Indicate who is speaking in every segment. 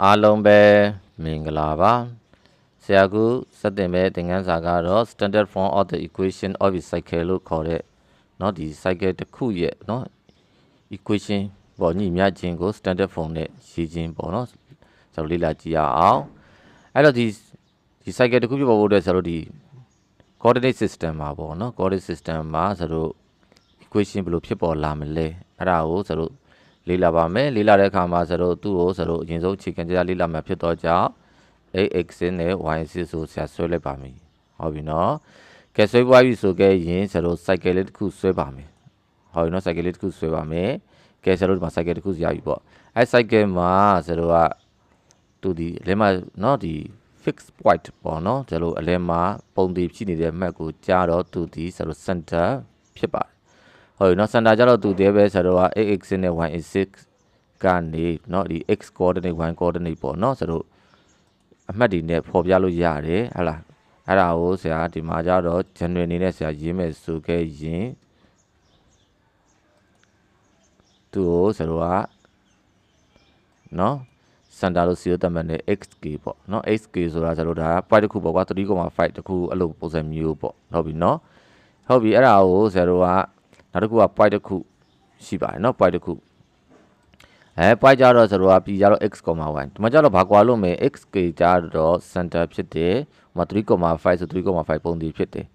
Speaker 1: အားလုံးပဲမင်္ဂလာပါဆရာကစတင်မဲ့သင်ခန်းစာကတော့ standard form of the equation of a cycle လို့ခေါ်တဲ့เนาะဒီ cycle တစ်ခုရဲ့เนาะ equation ပေါ်ညီမျှခြင်းကို standard form နဲ့ရေးခြင်းပေါ့เนาะကျွန်တော်လေ့လာကြည့်ရအောင်အဲ့တော့ဒီ cycle တစ်ခုပြပေါ်ဖို့အတွက်ကျွန်တော်ဒီ coordinate system မှာပေါ့เนาะ coordinate system မှာကျွန်တော် equation ဘယ်လိုဖြစ်ပေါ်လာမလဲအဲ့ဒါကိုကျွန်တော်လေ့လာပါမယ်လေ့လာတဲ့အခါမှာကျွန်တော်သူ့ကိုကျွန်တော်အရင်ဆုံးအခြေခံကြလေ့လာမှာဖြစ်တော့ကြောင့် x နဲ့ y axis ကိုဆရာဆွဲလိုက်ပါမယ်ဟုတ်ပြီနော်ကဲဆွဲပွားပြီဆိုခဲ့ရင်ကျွန်တော် cycle လေးတစ်ခုဆွဲပါမယ်ဟုတ်ပြီနော် cycle လေးတစ်ခုဆွဲပါမယ်ကဲကျွန်တော်ဒီမှာ cycle တစ်ခုရပြီပေါ့အဲ cycle မှာကျွန်တော်ကသူဒီအလဲမှာနော်ဒီ fixed point ပေါ့နော်ကျွန်တော်အလဲမှာပုံတည်ဖြစ်နေတဲ့ map ကိုကြားတော့သူဒီကျွန်တော် center ဖြစ်ပါတယ်ဟုတ်ပြီနော် center ကြတော့သူတည်းပဲကျွန်တော်က x နဲ့ y axis ကနေเนาะဒီ x coordinate y coordinate ပေါ့เนาะဆိုတော့အမှတ်တွေနဲ့ဖော်ပြလို့ရတယ်ဟဟလားအဲ့ဒါကိုဆရာဒီမှာကြတော့ general အနေနဲ့ဆရာရေးမယ်ဆိုခဲ့ရင်သူ့ကိုဆိုတော့ကเนาะ center လို့စီးရတတ်မှတ်နဲ့ xk ပေါ့เนาะ xk ဆိုတာဆိုတော့ဒါ point တစ်ခုပေါ့ကွာ 3.5 တခုအဲ့လိုပုံစံမျိုးပေါ့ဟုတ်ပြီเนาะဟုတ်ပြီအဲ့ဒါကိုဆရာတို့ကနောက်တစ်ခုက point တစ်ခုရှိပါတယ်เนาะ point တစ်ခုpoint ကြတော့ဆိုတော့ p ကြတော့ x, y ဒီမှာကြတော့ဘာကွာလို့မယ် xk ကြတော့ center ဖြစ်တယ်ဟိုမှာ 3.5 ဆို 3.5 ပုံတည်ဖြစ်တယ်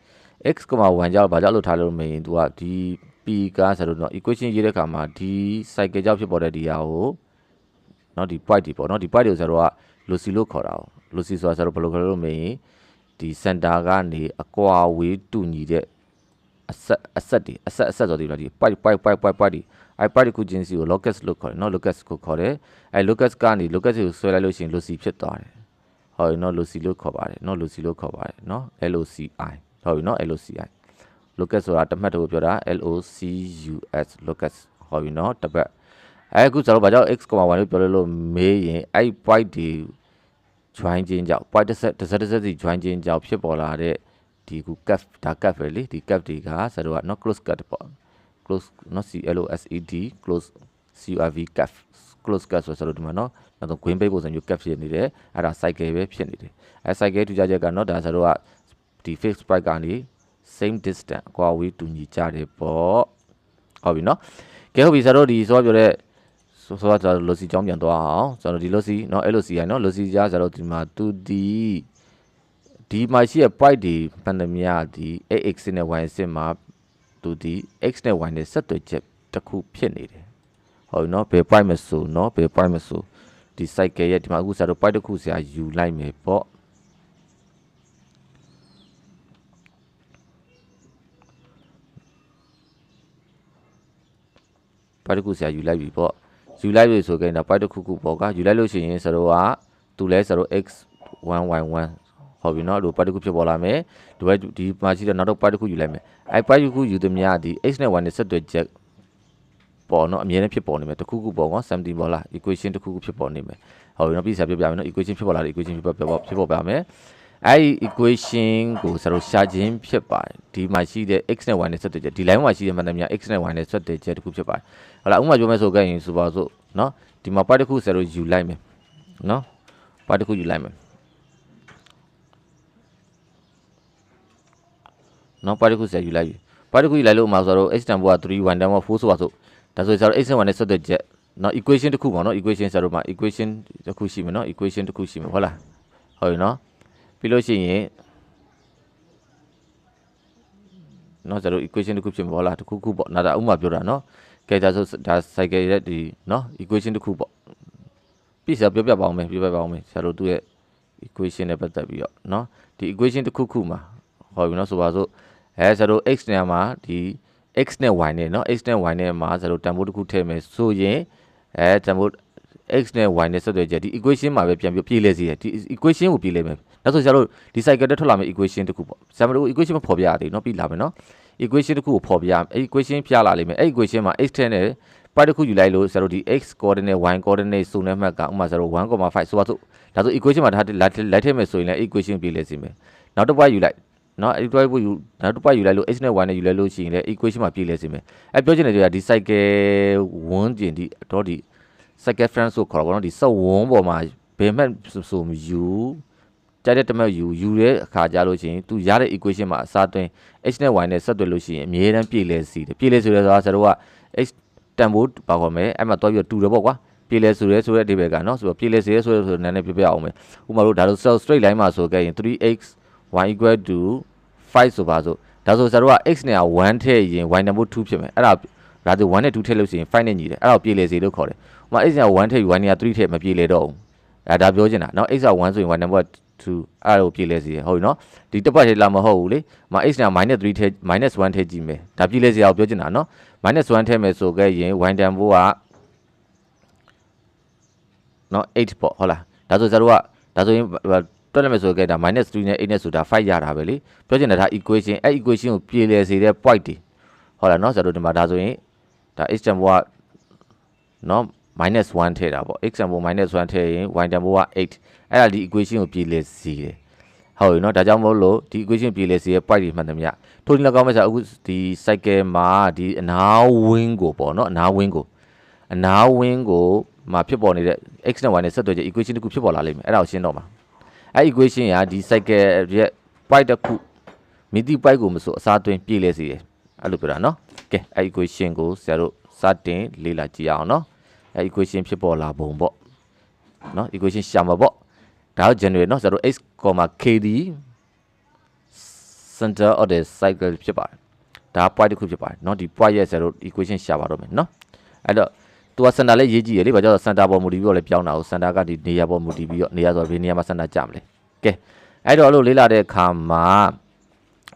Speaker 1: x, y ကြတော့ဘာကြောင့်လို့ထားလို့မင်းသူကဒီ p ကဆိုတော့ equation ရေးတဲ့အခါမှာဒီ cycle ကြောင့်ဖြစ်ပေါ်တဲ့ဒီဟာကိုเนาะဒီ point ဒီပေါ့เนาะဒီ point ကိုဆိုတော့ loci လို့ခေါ်တာ။ loci ဆိုတာဆိုတော့ဘယ်လိုခေါ်လို့မင်းဒီ center ကနေအကွာဝေးတူညီတဲ့အဆက်ဆိုဒီလားဒီ point ဒီအဲ့ part တစ်ခုချင်းစီကို locus လို့ခေါ်တယ်เนาะ locus ကိုခေါ်တယ်အဲ့ locus ကနေ locus ကိုဆွဲလိုက်လို့ရှိရင် loci ဖြစ်သွားတယ်ဟုတ်ပြီเนาะ loci လို့ခေါ်ပါတယ်เนาะ loci လို့ခေါ်ပါတယ်เนาะ loci ဟုတ်ပြီเนาะ loci locus ဆိုတာတမှတ်တခုပြောတာ locus locus ဟုတ်ပြီเนาะတပတ်အဲ့အခုကျွန်တော်ဘာကြောင့် x, y လို့ပြောလို့မေးရင်အဲ့ point ဒီ join ခြင်းကြောင့် point တစ်ဆက်စီ join ခြင်းကြောင့်ဖြစ်ပေါ်လာတဲ့ဒီကူ cap ဒါ cap ပဲလေဒီ cap တွေကဆိုတော့ not close cut ပေါ့close not closed close curv cap close cap ဆိုတော့ဒီမှာเนาะနောက်တော့ green page ပုံစံမျိုး cap ဖြစ်နေတယ်အဲ့ဒါ cycle ပဲဖြစ်နေတယ်အဲ cycle ထူကြချက်ကတော့ဒါဆိုတော့ဒီ fixed point ကနေ same distance အကွာဝေးတူညီကြတယ်ပေါ့ဟုတ်ပြီเนาะကဲဟုတ်ပြီဆိုတော့ဒီဆိုတော့ပြောတဲ့ဆိုတော့ loci ကြောင်းပြန်သွားအောင်ကျွန်တော်ဒီ loci เนาะ loci เนาะ loci ကြားဆိုတော့ဒီမှာသူဒီမှာရှိတဲ့ point ဒီပန်တမီယာဒီ x နဲ့ y စစ်မှာသူဒီ x နဲ့ y နဲ့ဆက်သွယ်ချက်တစ်ခုဖြစ်နေတယ်ဟုတ်เนาะဘယ် point မဆိုเนาะဘယ် point မဆိုဒီ cycle ရဲ့ဒီမှာအခုဆရာတို့ point တစ်ခုဆရာယူလိုက်မယ်ပေါ့point တစ်ခုဆရာယူလိုက်ပြီပေါ့ယူလိုက်ပြီဆိုကြရင်တော့ point တစ်ခုခုပေါ့ကယူလိုက်လို့ရှိရင်ဆရာတို့ကသူလဲဆရာတို့ x1 y1 ဟုတ်ပြီเนาะဒီ point တစ်ခုဖြစ်ပေါ်လာမယ်ဒီမှာရှိတဲ့နောက်တော့ point တစ်ခုယူလိုက်မယ်အဲ point တစ်ခုယူသည်များဒီ x နဲ့ y နဲ့ဆက်သွယ်ချက်ပေါ်เนาะအမြဲတမ်းဖြစ်ပေါ်နေမယ်တစ်ခုခုပေါ့ကွာ something ပေါ်လား equation တစ်ခုခုဖြစ်ပေါ်နေမယ်ဟုတ်ပြီเนาะပြီးဆရာပြောပြမယ်เนาะ equation ဖြစ်ပေါ်လာတဲ့ equation ဖြစ်ပေါ်ပါမယ်အဲဒီ equation ကိုဆရာတို့ရှာခြင်းဖြစ်ပါတယ်ဒီမှာရှိတဲ့ x နဲ့ y နဲ့ဆက်သွယ်ချက်ဒီ line မှာရှိတဲ့မှန်တယ်များ x နဲ့ y နဲ့ဆက်သွယ်ချက်တစ်ခုဖြစ်ပါတယ်ဟုတ်လားဥပမာပြောမယ်ဆိုခဲ့ရင်ဆိုပါစို့เนาะဒီမှာ point တစ်ခုဆရာတို့ယူလိုက်မယ်เนาะ point တစ်ခုယူလိုက်မယ်နော် part တစ်ခုဆရာယူလိုက်ပြီ part တစ်ခုယူလိုက်လို့မှာဆိုတော့ x တန်ဖိုးက3 y တန်ဖိုးက4ဆိုပါစို့ဒါဆိုရင်ဆရာတို့ x နဲ့ y နဲ့ဆက်တဲ့ချက်နော် equation တစ်ခုပေါ့နော် equation ဆရာတို့မှာ equation တစ်ခုရှိမယ်နော် equation တစ်ခုရှိမယ်ဟုတ်လားဟုတ်ပြီနော်ပြီးလို့ရှိရင်နော်ဆရာတို့ equation တစ်ခုဖြစ်မှာဟုတ်လားတစ်ခုခုပေါ့နားဒါဥမာပြောတာနော်ကဲဒါဆိုဒါ cycle ရဲ့ဒီနော် equation တစ်ခုပေါ့ပြီးဆရာပြောပြပါအောင်မယ်ဆရာတို့သူ့ရဲ့ equation နဲ့ပတ်သက်ပြီးတော့နော်ဒီ equation တစ်ခုခုမှာဟုတ်ပြီနော်ဆိုပါစို့ဆရာတို့ x နေရာမှာဒီ x နဲ့ y နဲ့เนาะ x နဲ့ y နဲ့မှာဆရာတို့တန်ဖိုးတစ်ခုထည့်မယ်ဆိုရင်တန်ဖိုး x နဲ့ y နဲ့ဆက်သွယ်ချက်ဒီ equation မှာပဲပြန်ပြီးပြေးလဲစီတယ်ဒီ equation ကိုပြေးလဲမယ်နောက်ဆိုဆရာတို့ဒီ cycle တက်ထွက်လာမယ့် equation တစ်ခုပေါ့ဆရာတို့ equation မဖော်ပြရသေးเนาะပြီးလာမယ်เนาะ equation တစ်ခုကိုဖော်ပြအဲ့ equation ပြလာလိမ့်မယ်အဲ့ equationမှာ x ထည့်နဲ့ part တစ်ခုယူလိုက်လို့ဆရာတို့ဒီ x coordinate y coordinate စုံတဲ့မှတ်ကဥပမာဆရာတို့ 1.5 ဆိုပါစို့ဒါဆို equation မှာလိုက်ထည့်မယ်ဆိုရင်လည်း equation ပြေးလဲစီမယ်နောက်တစ်ပတ်ယူလိုက်နော်အဲ့တွဲဖို့ယူနောက်တစ်ပတ်ယူလိုက်လို့ x နဲ့ y နဲ့ယူလိုက်လို့ရှိရင်လည်း equation မှာပြေးလဲစေမယ်အဲ့ပြောချင်တယ်ဒီ cycle ဝန်းကျင်ဒီတော့ဒီ cycle friends ကိုခေါ်တော့ဗောနော်ဒီစက်ဝန်းပေါ်မှာဘ ဘယ်မှဆိုမယူကြတဲ့တမက်ယူတဲ့အခါကြလို့ရှိရင်သူရတဲ့ equation မှာအစားသွင်း x နဲ့ y နဲ့ဆက်သွယ်လို့ရှိရင်အမြဲတမ်းပြေလဲစီတယ်ပြေလဲဆိုရဲဆိုတာဆိုတော့ x တန်ဖိုးပါခေါ်မယ်အဲ့မှာတွားပြီးတူတယ်ပေါ့ကွာပြေလဲဆိုတဲ့အဓိပ္ပာယ်ကနော်ဆိုတော့ပြေလဲစီရဲဆိုနည်းနည်းပြပြအောင်မယ်ဥပမာတို့ဒါဆို straight line မှာဆိုခဲ့ရင် 3x y equal to 5ဆိုပါစို့ဒါဆိုတို့က x နဲ့1ထည့်ရင် y တန်ဖိုး2ဖြစ်မယ်အဲ့ဒါဒါဆို1နဲ့2ထည့်လို့ရှိရင်5နဲ့ညီတယ်အဲ့ဒါကိုပြေလဲစီလို့ခေါ်တယ်ဥပမာ x နဲ့1ထည့် y နဲ့3ထည့်မပြေလဲတော့ဘူးအဲ့ဒါပြောချင်တာနော် x က1ဆိုရင် y တန်ဖိုး2အဲ့ဒါကိုပြေလဲစီရဟုတ်ပြီနော်ဒီတစ်ပတ်ထဲလာမဟုတ်ဘူးလေမ x နဲ့ -3 ထည့် -1 ထည့်ကြည့်မယ်ဒါပြေလဲစီအောင်ပြောချင်တာနော် -1 ထည့်မယ်ဆိုခဲ့ရင် y တန်ဖိုးကနော်8ပေါ့ဟုတ်လားဒါဆိုတို့ကဒါဆိုရင်တွက်လိုက်မယ်ဆိုခဲ့ဒါ -3 နဲ့8နဲ့ဆိုတာ5ရတာပဲလေပြောချင်တာဒါ equation အဲ့ equation ကိုပြေလဲစေတဲ့ point တွေဟုတ်လားနော်တို့ဒီမှာဒါဆိုရင်ဒါ x တန်ဖိုးကနော် -1 ထည့်တာပေါ့ x တန်ဖိုး -1 ထည့်ရင် y တန်ဖိုးက8အဲ့ဒါဒီ equation ကိုပြေလဲစေတယ်ဟုတ်ပြီနော်ဒါကြောင့်မို့လို့ဒီ equation ပြေလဲစေရဲ့ point တွေမှန်သမျှထို့ဒီလောက်ကောင်းမဲ့ဆိုအခုဒီ cycle မှာဒီအနာဝင်းကိုပေါ့နော်အနာဝင်းကိုမှာဖြစ်ပေါ်နေတဲ့ x နဲ့ y နဲ့ဆက်သွယ်ချက် equation တစ်ခုဖြစ်ပေါ်လာလိမ့်မယ်အဲ့ဒါကိုရှင်းတော့မှာအဲ့ equation ကဒီ cycle ရဲ့ point တစ်ခုမိတိ point ကိုမဆိုအစားသွင်းပြေလဲစေတယ်အဲ့လိုပြောတာနော်ကဲအဲ့ equation ကိုဆရာတို့စတင်လေ့လာကြည့်အောင်နော်အဲ့ equation ဖြစ်ပေါ်လာပုံပေါ့နော် equation ရှာမှာပေါ့ဒါကို generate နော်ဆရာတို့ x, k ဒီ center of the cycle ဖြစ်ပါတယ်ဒါ point တစ်ခုဖြစ်ပါတယ်နော်ဒီ point ရဲ့ဆရာတို့ equation ရှာပါတော့မယ်နော်အဲ့တော့သူက center လေးရေးကြည့်ရလေဘာကြောင့် center ပေါ်မူတည်ပြီးတော့လည်းပြောင်းတာကို center ကဒီနေရာပေါ်မူတည်ပြီးတော့နေရာဆိုဘယ်နေရာမှာ center ကြမလဲကဲအဲ့တော့လို့လေ့လာတဲ့အခါမှာ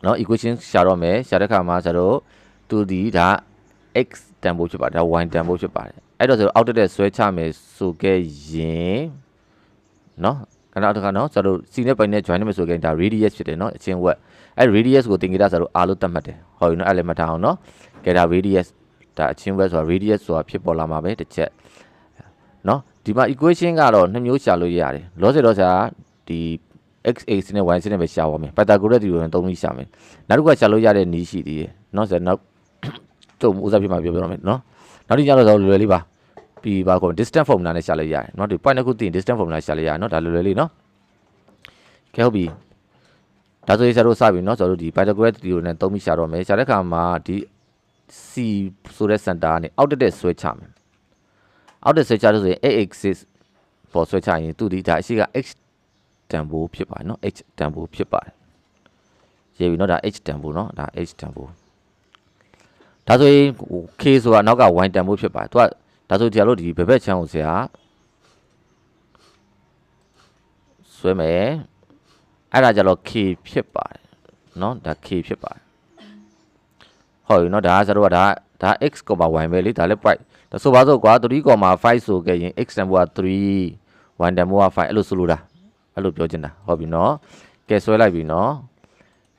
Speaker 1: နော် equation ရှာတော့မယ်ရှာတဲ့အခါမှာဆရာတို့သူဒီဒါ x တန်ဖိုးဖြစ်ပါတယ်ဒါ y တန်ဖိုးဖြစ်ပါတယ်အဲ့တော့ဆရာတို့အောက်တက်ဆွဲချမယ်ဆိုခဲ့ရင်နော်ခဏတခါနော်ဆရာတို့ c နဲ့ပိုင်နဲ့ join နဲ့ဆိုခဲ့ရင်ဒါ radius ဖြစ်တယ်နော်အချင်းဝက်အဲ့ radius ကိုသင်္ကေတဆရာတို့ r လို့သတ်မှတ်တယ်ဟုတ်ပြီနော်အဲ့လည်းမှတ်ထားအောင်နော်ကဲဒါ radius ဒါအချင်းဝက်ဆိုတာ radius ဆိုတာဖြစ်ပေါ်လာမှာပဲတစ်ချက်နော်ဒီမှာ equation ကတော့နှစ်မျိုးရှာလို့ရတယ်လောဆယ်တော့ဆရာဒီ x axis နဲ့ y axis နဲ့ပဲရှာပါမယ် Pythagoras theorem သုံးပြီးရှာမယ်နောက်တစ်ခုကရှာလို့ရတဲ့နည်းရှိသေးတယ်နော်ဆရာနောက်တုံဥစားပြမှာပြောပြတော့မယ်နော်နောက်တစ်ကြတော့လွယ်လေးပါပြီးပါကော distance formula နဲ့ရှာလို့ရတယ်နော်ဒီ point တစ်ခုသိရင် distance formula ရှာလို့ရတယ်နော်ဒါလွယ်လေးနော်ကဲဟုတ်ပြီဒါဆိုရင်ဆရာတို့စပြီနော်ဆရာတို့ဒီ Pythagoras theorem နဲ့သုံးပြီးရှာတော့မယ်ရှာတဲ့အခါမှာဒီ c ဆိုတဲ့ center ကနေအောက်တက်ဆွဲချမယ်အောက်တက်ဆွဲချလို့ဆိုရင် x axis ပေါ်ဆွဲချရင်သူဒီဒါအရှိက x တန်ဖိုးဖြစ်ပါတယ်နော် h တန်ဖိုးဖြစ်ပါတယ်ရေးပြီနော်ဒါ h တန်ဖိုးနော်ဒါ h တန်ဖိုးဒါဆိုရင် k ဆိုတာနောက်က y တန်ဖိုးဖြစ်ပါတယ်သူကဒါဆိုတရားလို့ဒီဘယ်ဘက်ချမ်းကိုဆရာဆွဲမယ်အဲ့ဒါကြတော့ k ဖြစ်ပါတယ်နော်ဒါ k ဖြစ်ပါတယ်ဟုတ်ပြီနော်ဒါဆရာတို့ကဒါ x, y ပဲလေဒါလည်း point ဒါဆိုပါစို့ကွာ 3,5 ဆိုခဲ့ရင် x တန်ဖိုးက3 y တန်ဖိုးက5အဲ့လိုဆိုလို့တာအဲ့လိုပြောချင်တာဟုတ်ပြီနော်ကဲဆွဲလိုက်ပြီနော်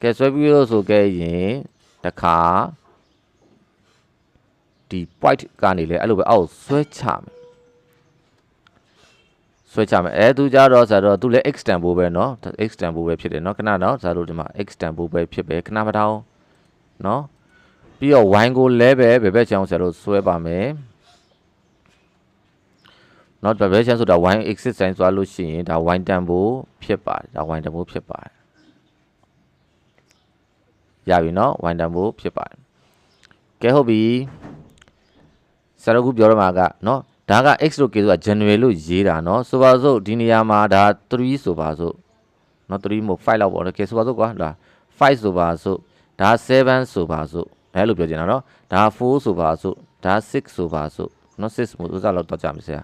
Speaker 1: ကဲဆွဲပြီးလို့ဆိုခဲ့ရင်တခါဒီ point ကနေလေအဲ့လိုပဲအောက်ဆွဲချမယ်အဲသူကြတော့ဆိုတော့သူလည်း x တန်ဖိုးပဲเนาะ x တန်ဖိုးပဲဖြစ်တယ်เนาะခဏเนาะဆိုတော့ဒီမှာ x တန်ဖိုးပဲဖြစ်ပဲခဏမထောင်းเนาะပြီးတော့ y ကိုလည်းပဲဘယ်ဘက်ချောင်းဆိုတော့ဆွဲပါမယ်เนาะဘယ်ဘက်ချောင်းဆိုတာ y axis တိုင်းဆိုလို့ရှိရင်ဒါ y တန်ဖိုးဖြစ်ပါတယ်ဒါ y တန်ဖိုးဖြစ်ပါတယ်ရပြီเนาะ y တန်ဖိုးဖြစ်ပါတယ်ကဲဟုတ်ပြီဆရာတို့ကပြောရမှာကเนาะဒါက x လို့ k ဆိုတာ general လို့ရေးတာเนาะဆိုပါစို့ဒီနေရာမှာဒါ3ဆိုပါစို့เนาะ3မို့5လောက်ပေါ့เนาะကဲဆိုပါစို့ကွာဒါ5ဆိုပါစို့ဒါ7ဆိုပါစို့အဲ့လိုပြောချင်တာเนาะဒါ4ဆိုပါစို့ဒါ6ဆိုပါစို့เนาะ6မို့ဥစားလောက်တော့ကြမယ်ဆရာ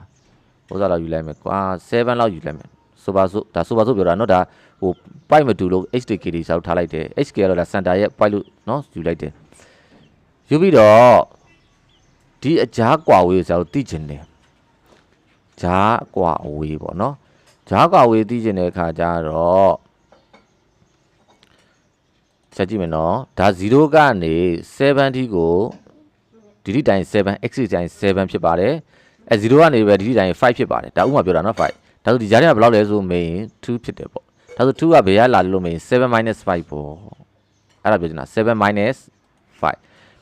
Speaker 1: ဥစားလောက်ယူလိုက်မယ်ကွာ7လောက်ယူလိုက်မယ်ဆိုပါစို့ဒါဆိုပါစို့ပြောတာเนาะဒါဟို point မတူလို့ HDK တွေစောက်ထားလိုက်တယ် HK ကတော့ဒါ center ရဲ့ point လို့เนาะယူလိုက်တယ်ယူပြီးတော့ဒီအကြားကွာဝေးဆိုတော့သိချင်တယ်ဂျားကွာအဝေးပေါ့နော်ဂျားကွာအဝေးသိချင်တဲ့အခါကျတော့ဆက်ကြည့်မယ်နော်ဒါ0ကနေ7ထိကိုဒီဒီတိုင်း7 x တိုင်း7ဖြစ်ပါတယ်အဲ0ကနေပဲဒီဒီတိုင်း5ဖြစ်ပါတယ်ဒါဥမာပြောတာနော်5ဒါဆိုဒီဂျားတွေကဘယ်လောက်လဲဆိုမင်း2ဖြစ်တယ်ပေါ့ဒါဆို2ကဘယ်ရလာလို့မင်း7 - 5ပေါ့အဲ့ဒါပြောချင်တာ7 - 5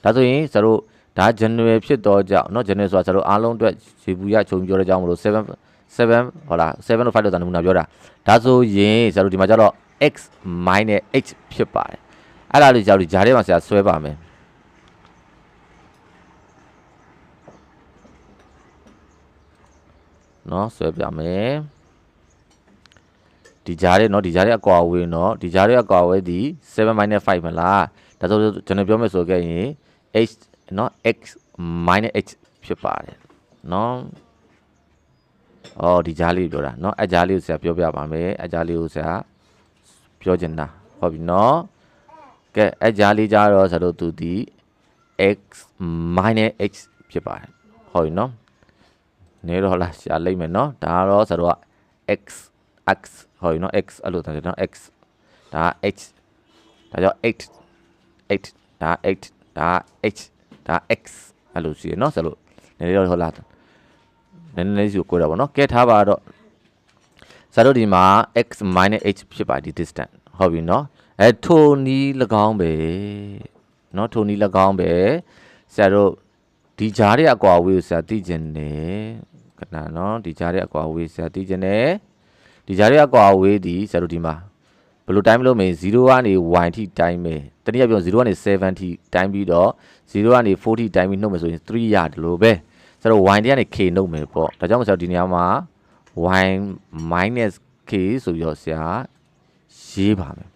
Speaker 1: ဒါဆိုရင်တို့ဒါ general ဖြစ်တော့ကြောင့်เนาะ general ဆိုတာကျွန်တော်အားလုံးအတွက်ရေဘူးရခြုံပြောတဲ့ကြောင့်မလို့ 7ဟုတ်လား7လို့5လို့သာနမူနာပြောတာဒါဆိုရင်ဆရာတို့ဒီမှာကျတော့ x minus h ဖြစ်ပါတယ်အဲ့ဒါလေးကြောက်ဒီဂျားထဲမှာဆရာဆွဲပါမယ်နော်ဆွဲပြမယ်ဒီဂျားထဲနော်ဒီဂျားထဲအကွာဝေးနော်ဒီဂျားထဲအကွာဝေးဒီ7 minus 5မလားဒါဆိုကျွန်တော်ပြောမယ်ဆိုခဲ့ရင် h နော် x minus h ဖြစ်ပါတယ်နော်အော်ဒီဂျားလေးပြောတာနော်အဂျားလေးကိုဆရာပြောပြပါမယ်အဂျားလေးကိုဆရာပြောချင်တာဟုတ်ပြီနော်ကဲအဂျားလေးကြတော့ဆရာတို့သူဒီ x minus h ဖြစ်ပါတယ်ဟုတ်ပြီနော်နေတော့လားရှာလိုက်မယ်နော်ဒါကတော့ဆရာတို့က x x ဟုတ်ပြီနော် x အဲ့လိုတန်းတယ်နော် x ဒါ h ဒါကြောင့်8ဒါ 8ဒါ h ဒါ x အဲ့လိုရှိရနော်ဆရာတို့နေတော့ဟုတ်လားနည်းနည်းစီကိုကြတော့ဗောနော်ကဲထားပါတော့ဆရာတို့ဒီမှာ x minus h ဖြစ်ပါဒီ distance ဟုတ်ပြီနော်ထိုနီး၎င်းပဲနော်ထိုနီး၎င်းပဲဆရာတို့ဒီဂျားရဲ့အကွာဝေးကိုဆရာသိကျင်တယ်ခဏနော်ဒီဂျားရဲ့အကွာဝေးဆရာသိကျင်တယ်ဒီဂျားရဲ့အကွာဝေးဒီဆရာတို့ဒီမှာဘယ်လိုတိုင်းမလို့မင်း0ကနေ y ထိတိုင်းမယ်တနည်းပြော0ကနေ7ထိတိုင်းပြီးတော့0ကနေ4ထိတိုင်းပြီးနှုတ်မယ်ဆိုရင်3ရတယ်လို့ပဲဆရာတို့ y တဲ့ကနေ k နှုတ်မယ်ပေါ့ဒါကြောင့်ဆရာတို့ဒီနေရာမှာ y minus k ဆိုပြီးတော့ဆရာရေးပါမယ်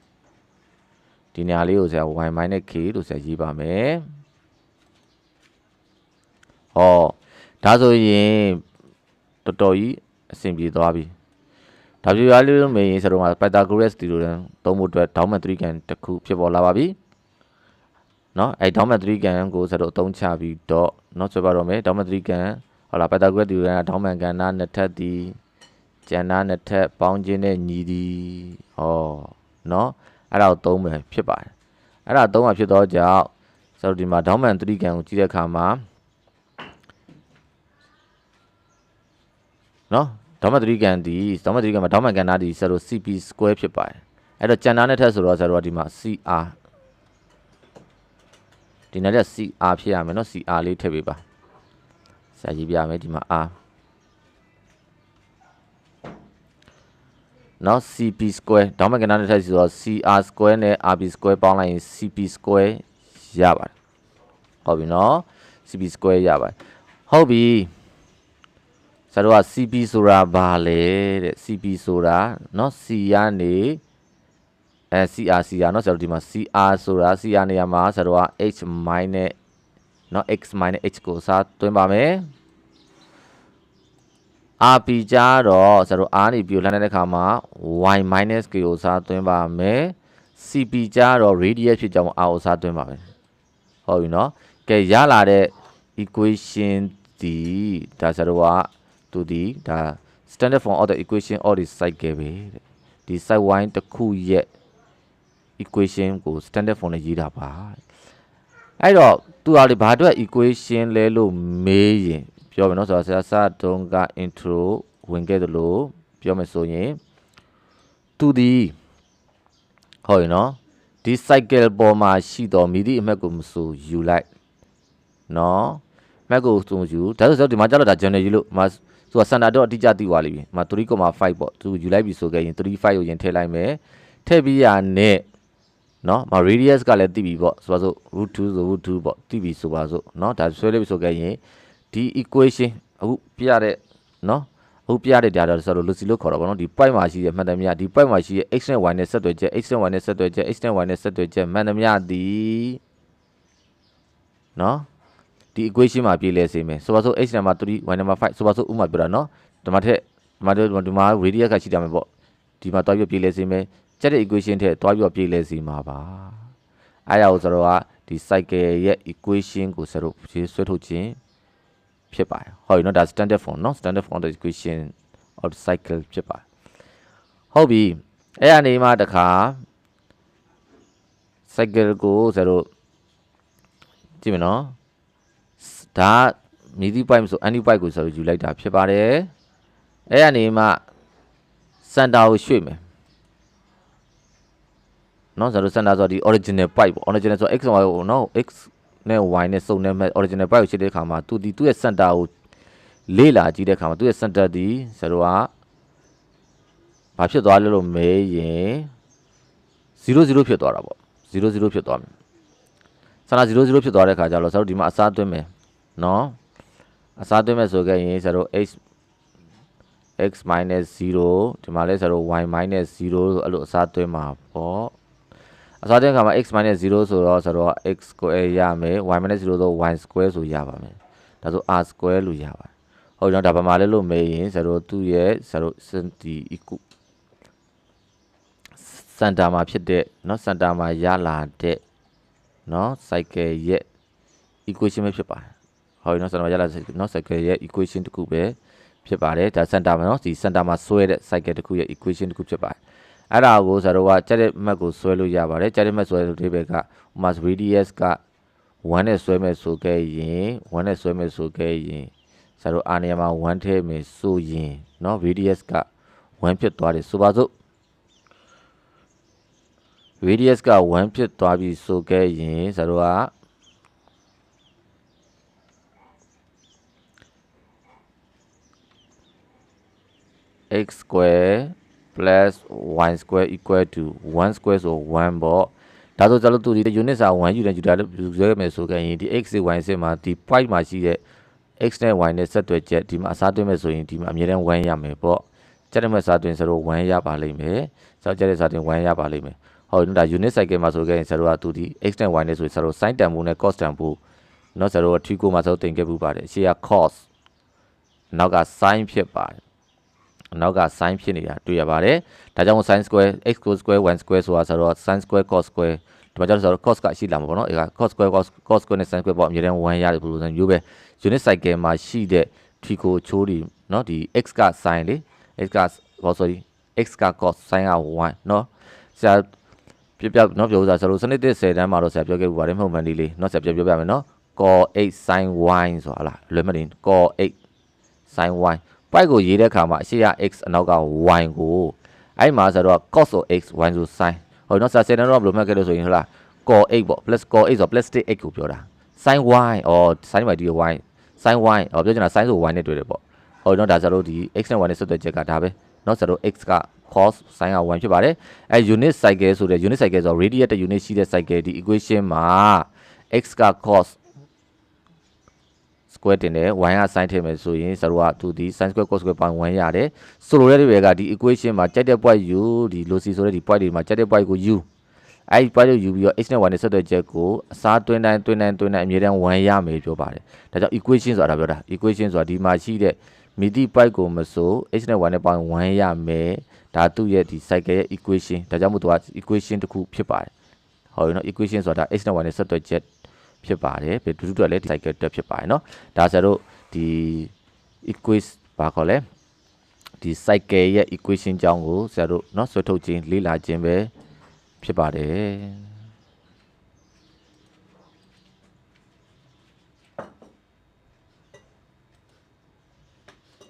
Speaker 1: ဒီနေရာလေးကိုဆရာ y minus k လို့ဆရာရေးပါမယ်ဟောဒါဆိုရင်တော်တော်ကြီးအဆင်ပြေသွားပြီဒါပြရလေးလို့မင်းဆရာတို့မှာ Pythagoras theorem သုံးဖို့အတွက် Dauman 3 can တစ်ခုဖြစ်ပေါ်လာပါပြီเนาะအဲ Dauman 3 can ကိုဆရာတို့အသုံးချပြီးတော့เนาะဆိုပါတော့မယ် Dauman 3 can ဟုတ်လား Pythagoras theorem က Dauman ကဏ္ဍနှစ်ထပ်သည်ကျန်တာနှစ်ထပ်ပေါင်းခြင်းနဲ့ညီသည်ဟောเนาะအဲ့ဒါကိုသုံးမယ်ဖြစ်ပါတယ်အဲ့ဒါသုံးမှာဖြစ်တော့ကြောင့်ဆရာတို့ဒီမှာ Dauman 3 can ကိုကြည့်တဲ့အခါမှာနော်ဒေါမ3ကန်ဒီဒေါမ3ကန်မှာဒေါမကန်နာဒီဆရာတို့ CP square ဖြစ်ပါတယ်အဲ့တော့ကျန်တာနဲ့ထက်ဆိုတော့ဆရာတို့ကဒီမှာ CR ဒီနေ့လက် CR ဖြစ်ရမယ်နော် CR လေးထည့်ပေးပါဆရာရေးပြမယ်ဒီမှာ R နော် CP square ဒေါမကန်နာနဲ့ထက်ဆိုတော့ CR square နဲ့ RB square ပေါင်းလိုက်ရင် CP square ရပါတယ်ဟုတ်ပြီနော် CP square ရပါတယ်ဟုတ်ပြီဆရာတို့က CP ဆိုတာဘာလဲတဲ့ CP ဆိုတာเนาะ C ကနေ CR เนาะဆရာတို့ဒီမှာ CR ဆိုတာ CR နေရာမှာဆရာတို့က H minus เนาะ X minus H ကိုစားသွင်းပါမယ် RP ကြတော့ဆရာတို့ R နေပြီးလှမ်းတဲ့အခါမှာ Y minus K ကိုစားသွင်းပါမယ် CP ကြတော့ radius ဖြစ်ကြောင်း R ကိုစားသွင်းပါမယ်ဟုတ်ပြီเนาะကဲရလာတဲ့ equation ဒီဒါဆရာတို့ကသူဒီဒါ standard form of the equation of the cycle ပဲတဲ့ဒီ side y တစ်ခုရဲ့ equation ကို standard form နဲ့ရေးတာပါအဲ့တော့သူကလေဘာအတွက် equation လဲလို့မေးရင်ပြောမယ်နော်ဆိုတော့ဆရာစတုံးက intro ဝင်ခဲ့သလိုပြောမယ်ဆိုရင်သူဒီဟုတ်ရင်နော်ဒီ cycle ပေါ်မှာရှိတော့မိသည့်အမှတ်ကိုမဆိုယူလိုက်နော်မှတ်ကိုဆိုယူဒါဆိုဒီမှာကျတော့ဒါ general ယူလို့သူကစန္ဒာတော့အတိအကျသိသွားလိမ့်မယ်။မှာ 3.5 ပေါ့။သူယူလိုက်ပြီဆိုခဲ့ရင်35ကိုရင်ထည့်လိုက်မယ်။ထည့်ပြီးရနဲ့နော်။မှာ radius ကလည်းသိပြီပေါ့။ဆိုပါစို့ √2 ဆို √2 ပေါ့။သိပြီဆိုပါစို့နော်။ဒါဆွဲလိုက်ပြီဆိုခဲ့ရင်ဒီ equation အခုပြရတဲ့နော်။အခုပြရတဲ့ဒါတော့ဆိုတော့ Lucy လို့ခေါ်တော့ဗောနော်။ဒီ point မှာရှိတဲ့မှန်သမျှဒီ point မှာရှိတဲ့ x နဲ့ y နဲ့ဆက်သွယ်ချက် x နဲ့ y နဲ့ဆက်သွယ်ချက် x နဲ့ y နဲ့ဆက်သွယ်ချက်မှန်သမျှသည်နော်ဒီ equation မှာပြည့်လဲစေမယ်ဆိုပါစို့ x နံပါတ်3 y နံပါတ်5ဆိုပါစို့ဥမာပြောတာနော်ဒီမှာထက်ဒီမှာ radius ကရှိတာမယ်ပေါ့ဒီမှာတွားပြီးပြည့်လဲစေမယ်ကျက်တဲ့ equation ထက်တွားပြီးပြည့်လဲစေမှာပါအဲ့ဒါကိုဆိုတော့ကဒီ cycle ရဲ့ equation ကိုဆိုတော့ဆွဲထုတ်ခြင်းဖြစ်ပါတယ်ဟုတ်ပြီနော်ဒါ standard form နော် standard form of the equation of the cycle ဖြစ်ပါတယ်ဟုတ်ပြီအဲ့အနေမှာတခါ cycle ကိုဆိုတော့ကြည့်မယ်နော်ဒါမြည်သည့် point ဆို any point ကိုဆိုယူလိုက်တာဖြစ်ပါတယ်အဲ့အနေမှာစင်တာကိုရွှေ့မယ်နော်ဆိုတော့စင်တာဆိုဒီ original point ပေါ့ original ဆို x y ကိုနော် x နဲ့ y နဲ့စုံနေမဲ့ original point ကိုရှင်းတဲ့အခါမှာသူရဲ့စင်တာကို လေးလာကြည့်တဲ့အခါမှာသူ့ရဲ့ center ဒီဆရာတို့ကဘာဖြစ်သွားလဲလို့မေးရင်00ဖြစ်သွားတာပေါ့00ဖြစ်သွားမယ်ဆန္ဒ00ဖြစ်သွားတဲ့အခါကျတော့ဆရာတို့ဒီမှာအစားသွင်းမယ်နော်အစားသွင်းမယ်ဆိုခဲ့ရင်ဆရာတို့ x minus 0ဒီမှာလဲဆရာတို့ y minus 0အဲ့လိုအစားသွင်းမှာပေါ့အစားသွင်းခါမှာ x minus 0ဆိုတော့ဆရာတို့က x square ရမယ် y minus 0ဆို y square ဆိုရပါမယ်ဒါဆို r square လို့ရပါတယ်ဟုတ်တော့ဒါဘာမှလဲလို့မေးရင်ဆရာတို့သူ့ရဲ့ဆရာတို့ဒီ equal center မှာဖြစ်တဲ့เนาะ center မှာရလာတဲ့เนาะ cycle ရဲ့ equation ပဲဖြစ်ပါတယ်ဟုတ်เนาะ center မှာရလာတဲ့เนาะ cycle ရဲ့ equation တခုပဲဖြစ်ပါတယ်ဒါ center မှာเนาะဒီ center မှာဆွဲတဲ့ cycle တခုရဲ့ equation တခုဖြစ်ပါတယ်အဲ့ဒါကိုဆရာတို့ကကြက်တဲ့မှတ်ကိုဆွဲလို့ရပါတယ်ကြက်တဲ့မှတ်ဆွဲလို့ဒီဘက်က mass radius က1နဲ့ဆွဲမဲ့ဆိုခဲ့ရင်1နဲ့ဆွဲမဲ့ဆိုခဲ့ရင်ဆရာတို့ r နေရာမှာ1ထည့်မယ်ဆိုရင်เนาะ radius က1ဖြစ်သွားတယ်ဆိုပါစို့radius က1ဖြစ်သွားပြီဆိုခဲ့ရင်ဆရာတို့ကx square plus y square equal to 1 square ဆို1ပေါ့ဒါဆိုကျွန်တော်တို့ဒီ unit စာ 1 ယူတယ်ယူတာလို့ယူရမယ်ဆိုခဲ့ရင်ဒီ x နဲ့ y စစ်မှာဒီ point မှာရှိတဲ့ x နဲ့ y နဲ့ဆက်သွယ်ချက်ဒီမှာအစားသွင်းမယ်ဆိုရင်ဒီမှာအမြဲတမ်း1ရမယ်ပေါ့ကျတဲ့မဲ့စာသွင်းဆိုတော့1ရပါလိမ့်မယ်ဆောက်ကျတဲ့စာသွင်း1ရပါလိမ့်မယ်ဟုတ်ဒါ unit cycle မှာဆိုခဲ့ရင်ဆရာတို့ကသူဒီ x နဲ့ y နဲ့ဆိုရင်ဆရာတို့ sin တန်ဖိုးနဲ့ cos တန်ဖိုးเนาะဆရာတို့က 3 ကိုမှာဆိုတင်ခဲ့ပူပါတယ်ရှေ့က cos နောက်က sin ဖြစ်ပါတယ်နောက်က sin ဖြစ်နေတာတွေ့ရပါတယ်ဒါကြောင့် sin square x square y square ဆိုတာဆိုတော့ sin square cos square ဒီမှာကျတော့ cos ကရှိလာမှာပေါ့နော်အဲက cos square cos square နဲ့ sin square ပေါ့အမြဲတမ်း1ရတယ်ဘယ်လိုလဲမျိုးပဲ unit cycle မှာရှိတဲ့ trico ချိုးဒီเนาะဒီ x က sin လေ x က sorry x က cos sin က y เนาะဆရာပြပြเนาะပြောဥစားဆရာတို့စနစ်တစ်10တန်းမှာတော့ဆရာပြောခဲ့ပူပါတယ်မဟုတ်မှန်ဒီလေးเนาะဆရာပြောပြမယ်เนาะ cos 8 sin y ဆိုတာလားလွယ်မတင် cos 8 sin y pi ကိုရေးတဲ့အခါမှာအရှိရ x အနောက်က y ကိုအဲ့မှာဆိုတော့ cos of x y ဆို sin ဟိုနော်ဆရာ10တန်းတော့ဘယ်လိုမှတ်ခဲ့လို့ဆိုရင်ဟုတ်လား cos 8ပေါ့ plus cos 8ဆို plus 8 ကိုပြောတာ sin y or sin y ဒီ y sin y ပြောချင်တာ sin ဆို y နဲ့တွေ့တယ်ပေါ့ဟိုနော်ဒါဆိုတော့ဒီ x နဲ့ y နဲ့ဆက်သွယ်ချက်ကဒါပဲเนาะဆိုတော့ x က cos sin က y ဖြစ်ပါတယ်အဲ unit cycle ဆိုတဲ့ unit cycle ဆိုတော့ radius တဲ့ unit ရှိတဲ့ cycle ဒီ equation မှာ x က cos square တင်တယ် y က sin ထည့်မယ်ဆိုရင်ဆရာတို့ကသူဒီ sin square cos square ပိုင်း1ရတယ်ဆိုလိုတဲ့ဒီဘက်ကဒီ equation မှာကြိုက်တဲ့ point u ဒီ loci ဆိုတဲ့ဒီ point တွေမှာကြိုက်တဲ့ point ကို u အဲ့ဒီ point ကို u ပြီးတော့ x နဲ့ y နဲ့ဆက်သွယ်ချက်ကိုအစားတွင်းတိုင်းအမြဲတမ်း1ရမယ်ပြောပါတယ်ဒါကြောင့် equation ဆိုတာပြောတာ equation ဆိုတာဒီမှာရှိတဲ့မိတိ point ကိုမဆို x နဲ့ y နဲ့ပေါင်း1ရမယ်ဒါသူ့ရဲ့ဒီ cycle ရဲ့ equation ဒါကြောင့်မို့သူက equation တစ်ခုဖြစ်ပါတယ်ဟုတ်ပြီနော် equation ဆိုတာ x နဲ့ y နဲ့ဆက်သွယ်ချက်ဖြစ်ပါတယ်ဘယ်တူတူလည်းဒီ cycle တက်ဖြစ်ပါတယ်เนาะဒါဆိုတော့ဒီ equation ဘာခေါ်လဲဒီ cycle ရဲ့ equation ကြောင်းကိုဆရာတို့เนาะဆွဲထုတ်ခြင်းလေ့လာခြင်းပဲဖြစ်ပါတယ်